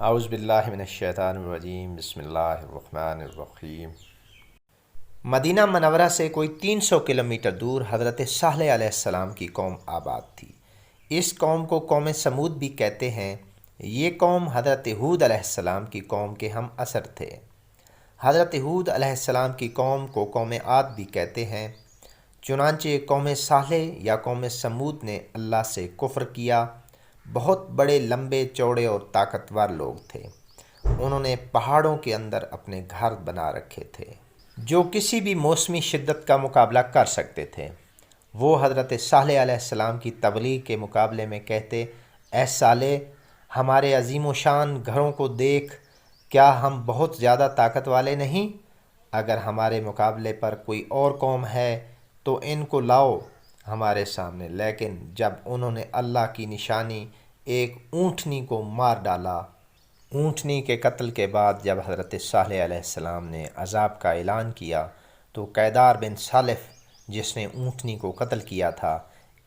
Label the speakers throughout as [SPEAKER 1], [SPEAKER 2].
[SPEAKER 1] اعوذ باللہ من الشیطان الرجیم، بسم اللہ الرحمن الرحیم۔ مدینہ منورہ سے کوئی 300 کلومیٹر دور حضرت صالح علیہ السلام کی قوم آباد تھی۔ اس قوم کو قوم سمود بھی کہتے ہیں۔ یہ قوم حضرت ہود علیہ السلام کی قوم کے ہم اثر تھے۔ حضرت ہود علیہ السلام کی قوم کو قوم عاد بھی کہتے ہیں۔ چنانچہ قوم صالح یا قوم سمود نے اللہ سے کفر کیا۔ بہت بڑے، لمبے، چوڑے اور طاقتور لوگ تھے۔ انہوں نے پہاڑوں کے اندر اپنے گھر بنا رکھے تھے جو کسی بھی موسمی شدت کا مقابلہ کر سکتے تھے۔ وہ حضرت صالح علیہ السلام کی تبلیغ کے مقابلے میں کہتے، اے صالح، ہمارے عظیم و شان گھروں کو دیکھ، کیا ہم بہت زیادہ طاقت والے نہیں؟ اگر ہمارے مقابلے پر کوئی اور قوم ہے تو ان کو لاؤ ہمارے سامنے۔ لیکن جب انہوں نے اللہ کی نشانی ایک اونٹنی کو مار ڈالا۔ اونٹنی کے قتل کے بعد جب حضرت صالح علیہ السلام نے عذاب کا اعلان کیا تو قیدار بن صالف، جس نے اونٹنی کو قتل کیا تھا،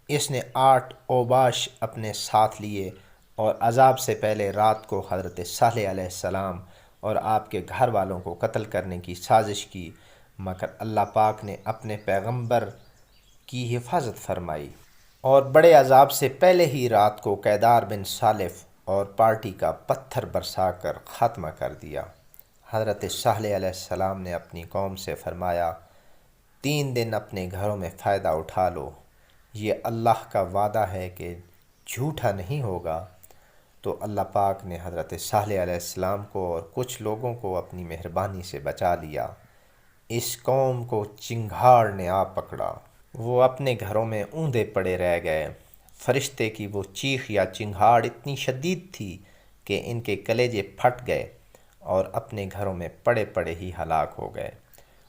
[SPEAKER 1] اس نے 8 اوباش اپنے ساتھ لیے اور عذاب سے پہلے رات کو حضرت صالح علیہ السلام اور آپ کے گھر والوں کو قتل کرنے کی سازش کی، مگر اللہ پاک نے اپنے پیغمبر کی حفاظت فرمائی اور بڑے عذاب سے پہلے ہی رات کو قیدار بن صالف اور پارٹی کا پتھر برسا کر خاتمہ کر دیا۔ حضرت صالح علیہ السلام نے اپنی قوم سے فرمایا، 3 دن اپنے گھروں میں فائدہ اٹھا لو، یہ اللہ کا وعدہ ہے کہ جھوٹا نہیں ہوگا۔ تو اللہ پاک نے حضرت صالح علیہ السلام کو اور کچھ لوگوں کو اپنی مہربانی سے بچا لیا۔ اس قوم کو چنگھاڑ نے آ پکڑا۔ وہ اپنے گھروں میں اوندے پڑے رہ گئے۔ فرشتے کی وہ چیخ یا چنگھاڑ اتنی شدید تھی کہ ان کے کلیجے پھٹ گئے اور اپنے گھروں میں پڑے پڑے ہی ہلاک ہو گئے۔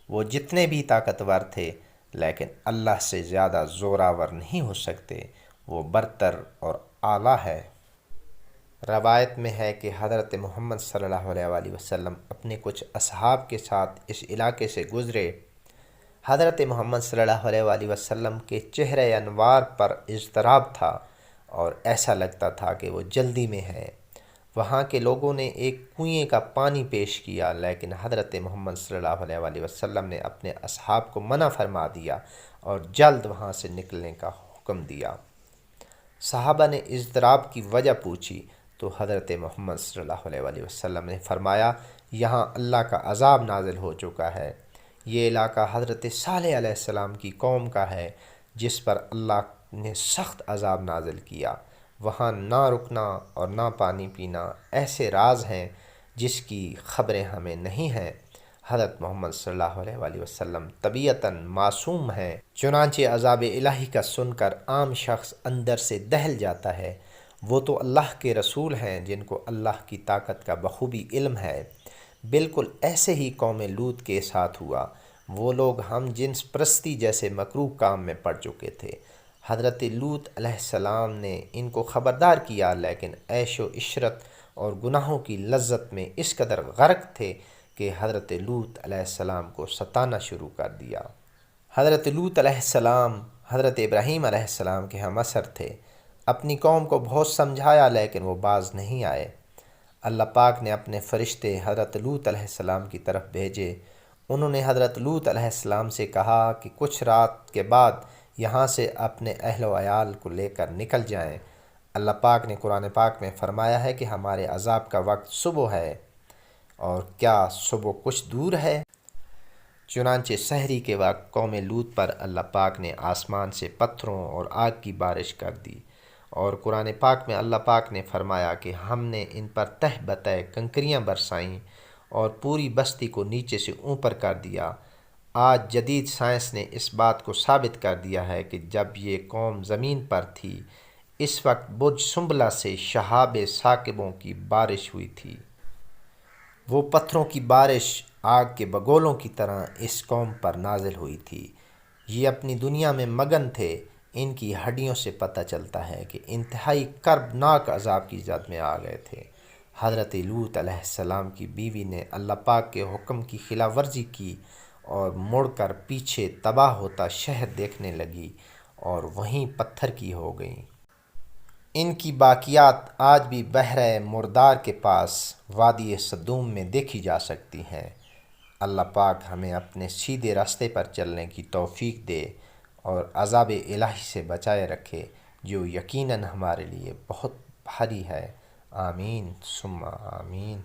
[SPEAKER 1] وہ جتنے بھی طاقتور تھے لیکن اللہ سے زیادہ زوراور نہیں ہو سکتے، وہ برتر اور اعلیٰ ہے۔ روایت میں ہے کہ حضرت محمد صلی اللہ علیہ وآلہ وسلم اپنے کچھ اصحاب کے ساتھ اس علاقے سے گزرے۔ حضرت محمد صلی اللہ علیہ وآلہ وسلم کے چہرہ انوار پر اضطراب تھا اور ایسا لگتا تھا کہ وہ جلدی میں ہے۔ وہاں کے لوگوں نے ایک کنویں کا پانی پیش کیا، لیکن حضرت محمد صلی اللہ علیہ وآلہ وسلم نے اپنے اصحاب کو منع فرما دیا اور جلد وہاں سے نکلنے کا حکم دیا۔ صحابہ نے اضطراب کی وجہ پوچھی تو حضرت محمد صلی اللہ علیہ وآلہ وسلم نے فرمایا، یہاں اللہ کا عذاب نازل ہو چکا ہے۔ یہ علاقہ حضرت صالح علیہ السلام کی قوم کا ہے جس پر اللہ نے سخت عذاب نازل کیا۔ وہاں نہ رکنا اور نہ پانی پینا ایسے راز ہیں جس کی خبریں ہمیں نہیں ہیں۔ حضرت محمد صلی اللہ علیہ وآلہ وسلم طبیعتاً معصوم ہیں، چنانچہ عذاب الہی کا سن کر عام شخص اندر سے دہل جاتا ہے۔ وہ تو اللہ کے رسول ہیں جن کو اللہ کی طاقت کا بخوبی علم ہے۔ بالکل ایسے ہی قوم لوط کے ساتھ ہوا۔ وہ لوگ ہم جنس پرستی جیسے مکروہ کام میں پڑ چکے تھے۔ حضرت لوط علیہ السلام نے ان کو خبردار کیا، لیکن عیش و عشرت اور گناہوں کی لذت میں اس قدر غرق تھے کہ حضرت لوط علیہ السلام کو ستانا شروع کر دیا۔ حضرت لوط علیہ السلام حضرت ابراہیم علیہ السلام کے ہم اثر تھے۔ اپنی قوم کو بہت سمجھایا لیکن وہ باز نہیں آئے۔ اللہ پاک نے اپنے فرشتے حضرت لوط علیہ السلام کی طرف بھیجے۔ انہوں نے حضرت لوط علیہ السلام سے کہا کہ کچھ رات کے بعد یہاں سے اپنے اہل و عیال کو لے کر نکل جائیں۔ اللہ پاک نے قرآن پاک میں فرمایا ہے کہ ہمارے عذاب کا وقت صبح ہے، اور کیا صبح کچھ دور ہے؟ چنانچہ سحری کے وقت قوم لوط پر اللہ پاک نے آسمان سے پتھروں اور آگ کی بارش کر دی، اور قرآن پاک میں اللہ پاک نے فرمایا کہ ہم نے ان پر تہ بتہ کنکریاں برسائیں اور پوری بستی کو نیچے سے اوپر کر دیا۔ آج جدید سائنس نے اس بات کو ثابت کر دیا ہے کہ جب یہ قوم زمین پر تھی اس وقت برج سنبلہ سے شہاب ثاقبوں کی بارش ہوئی تھی۔ وہ پتھروں کی بارش آگ کے بگولوں کی طرح اس قوم پر نازل ہوئی تھی۔ یہ اپنی دنیا میں مگن تھے۔ ان کی ہڈیوں سے پتہ چلتا ہے کہ انتہائی کربناک عذاب کی زد میں آ گئے تھے۔ حضرت لوط علیہ السلام کی بیوی نے اللہ پاک کے حکم کی خلاف ورزی کی اور مڑ کر پیچھے تباہ ہوتا شہر دیکھنے لگی اور وہیں پتھر کی ہو گئی۔ ان کی باقیات آج بھی بحر مردار کے پاس وادی صدوم میں دیکھی جا سکتی ہیں۔ اللہ پاک ہمیں اپنے سیدھے راستے پر چلنے کی توفیق دے اور عذاب الہی سے بچائے رکھے، جو یقیناً ہمارے لیے بہت بھاری ہے۔ آمین ثم آمین۔